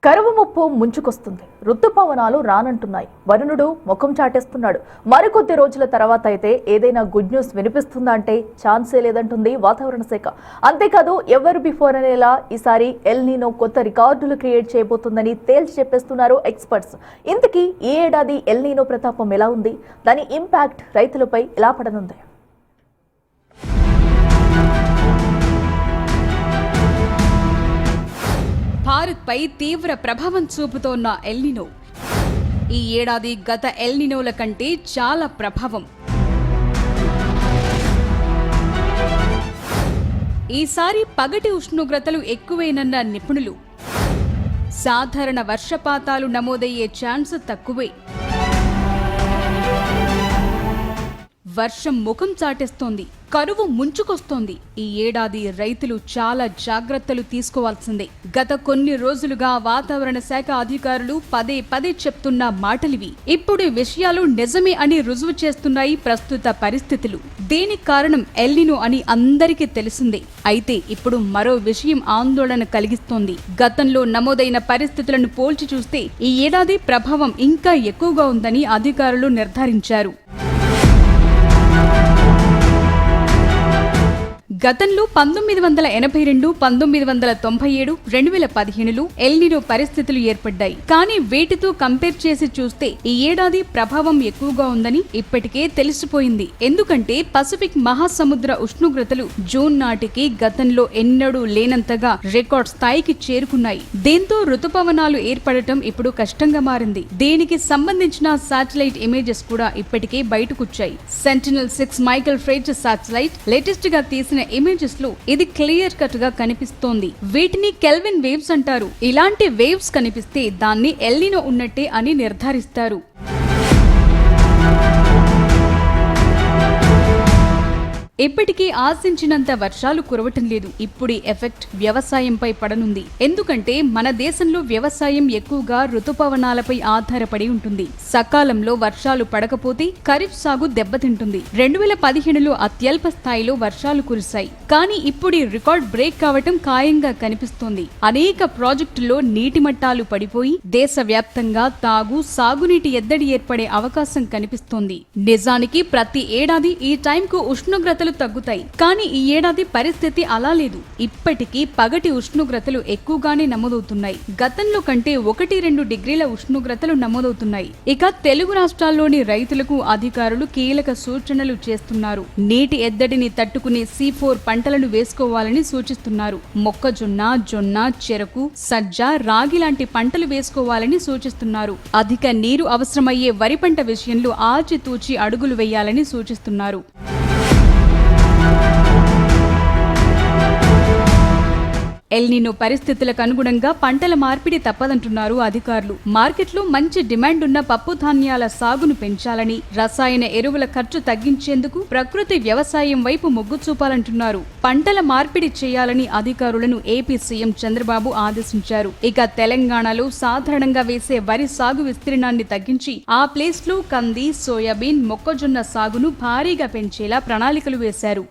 కరువు ముప్పు ముంచుకొస్తుంది. ఋతుపవనాలు రానంటున్నాయి. వరుణుడు ముఖం చాటేస్తున్నాడు. మరికొద్ది రోజుల తర్వాత అయితే ఏదైనా గుడ్ న్యూస్ వినిపిస్తుందా అంటే ఛాన్సే లేదంటుంది వాతావరణ శాఖ. అంతేకాదు ఎవర్ బిఫోర్ అనేలా ఈసారి ఎల్ నీనో కొత్త రికార్డులు క్రియేట్ చేయబోతుందని తేల్చి చెప్పేస్తున్నారు ఎక్స్పర్ట్స్. ఇంతకీ ఈ ఏడాది ఎల్ నీనో ప్రతాపం ఎలా ఉంది? దాని ఇంపాక్ట్ రైతులపై ఎలా పడనుంది? భారత్పై తీవ్ర ప్రభావం చూపుతోన్న ఎల్ నీనో ఈ ఏడాది గత ఎల్ నీనోల కంటే చాలా ప్రభావం. ఈసారి పగటి ఉష్ణోగ్రతలు ఎక్కువేనన్న నిపుణులు. సాధారణ వర్షపాతాలు నమోదయ్యే ఛాన్స్ తక్కువే. వర్షం ముఖం చాటేస్తోంది. కరువు ముంచుకొస్తోంది. ఈ ఏడాది రైతులు చాలా జాగ్రత్తలు తీసుకోవాల్సిందే. గత కొన్ని రోజులుగా వాతావరణ శాఖ అధికారులు పదే పదే చెప్తున్న మాటలివి. ఇప్పుడు విషయాలు నిజమే అని రుజువు చేస్తున్నాయి ప్రస్తుత పరిస్థితులు. దీనికి కారణం ఎల్ నీనో అని అందరికీ తెలిసిందే. అయితే ఇప్పుడు మరో విషయం ఆందోళన కలిగిస్తోంది. గతంలో నమోదైన పరిస్థితులను పోల్చి చూస్తే ఈ ఏడాది ప్రభావం ఇంకా ఎక్కువగా ఉందని అధికారులు నిర్ధారించారు. గతంలో 1982, 1997, 2015లో ఎల్ నీనో పరిస్థితులు ఏర్పడ్డాయి. కానీ వీటితో కంపేర్ చేసి చూస్తే ఈ ఏడాది ప్రభావం ఎక్కువగా ఉందని ఇప్పటికే తెలిసిపోయింది. ఎందుకంటే పసిఫిక్ మహాసముద్ర ఉష్ణోగ్రతలు జూన్ నాటికి గతంలో ఎన్నడూ లేనంతగా రికార్డ్ స్థాయికి చేరుకున్నాయి. దీంతో ఋతుపవనాలు ఏర్పడటం ఇప్పుడు కష్టంగా మారింది. దీనికి సంబంధించిన శాటిలైట్ ఇమేజెస్ కూడా ఇప్పటికే బయటకొచ్చాయి. సెంటినెల్-6 మైకల్ ఫ్రెయిట్ శాటిలైట్ లేటెస్ట్ గా తీసిన ఇమేజెస్ లో ఇది క్లియర్ కట్ గా కనిపిస్తోంది. వీటిని కెల్విన్ వేవ్స్ అంటారు. ఇలాంటి వేవ్స్ కనిపిస్తే దాన్ని ఎల్ నీనో ఉన్నట్టే అని నిర్ధారిస్తారు. ఇప్పటికీ ఆశించినంత వర్షాలు కురవటం లేదు. ఇప్పుడు ఎఫెక్ట్ వ్యవసాయంపై పడనుంది. ఎందుకంటే మన దేశంలో వ్యవసాయం ఎక్కువగా ఋతుపవనాలపై ఆధారపడి ఉంటుంది. సకాలంలో వర్షాలు పడకపోతే ఖరీఫ్ సాగు దెబ్బతింటుంది. 2015లో అత్యల్ప స్థాయిలో వర్షాలు కురిశాయి. కానీ ఇప్పుడు రికార్డ్ బ్రేక్ కావటం ఖాయంగా కనిపిస్తోంది. అనేక ప్రాజెక్టుల్లో నీటి మట్టాలు పడిపోయి దేశవ్యాప్తంగా సాగునీటి ఎద్దడి ఏర్పడే అవకాశం కనిపిస్తోంది. నిజానికి ప్రతి ఏడాది ఈ టైంకు ఉష్ణోగ్రతలు తగ్గుతాయి. కానీ ఈ ఏడాది పరిస్థితి అలా లేదు. ఇప్పటికీ పగటి ఉష్ణోగ్రతలు ఎక్కువగానే నమోదవుతున్నాయి. గతంలో కంటే 1-2 డిగ్రీల ఉష్ణోగ్రతలు నమోదవుతున్నాయి. ఇక తెలుగు రాష్ట్రాల్లోని రైతులకు అధికారులు కీలక సూచనలు చేస్తున్నారు. నీటి ఎద్దడిని తట్టుకునే C4 పంటలను వేసుకోవాలని సూచిస్తున్నారు. మొక్కజొన్న, జొన్న, చెరకు, సజ్జ, రాగి లాంటి పంటలు వేసుకోవాలని సూచిస్తున్నారు. అధిక నీరు అవసరమయ్యే వరి పంట విషయంలో ఆచితూచి అడుగులు వేయాలని సూచిస్తున్నారు. ఎల్ నీనో పరిస్థితులకు అనుగుణంగా పంటల మార్పిడి తప్పదంటున్నారు అధికారులు. మార్కెట్లో మంచి డిమాండ్ ఉన్న పప్పు ధాన్యాల సాగును పెంచాలని, రసాయన ఎరువుల ఖర్చు తగ్గించేందుకు ప్రకృతి వ్యవసాయం వైపు మొగ్గు చూపాలంటున్నారు. పంటల మార్పిడి చేయాలని అధికారులను ఏపీ సీఎం చంద్రబాబు ఆదేశించారు. ఇక తెలంగాణలో సాధారణంగా వేసే వరి సాగు విస్తీర్ణాన్ని తగ్గించి ఆ ప్లేస్ లో కంది, సోయాబీన్, మొక్కజొన్న సాగును భారీగా పెంచేలా ప్రణాళికలు వేశారు.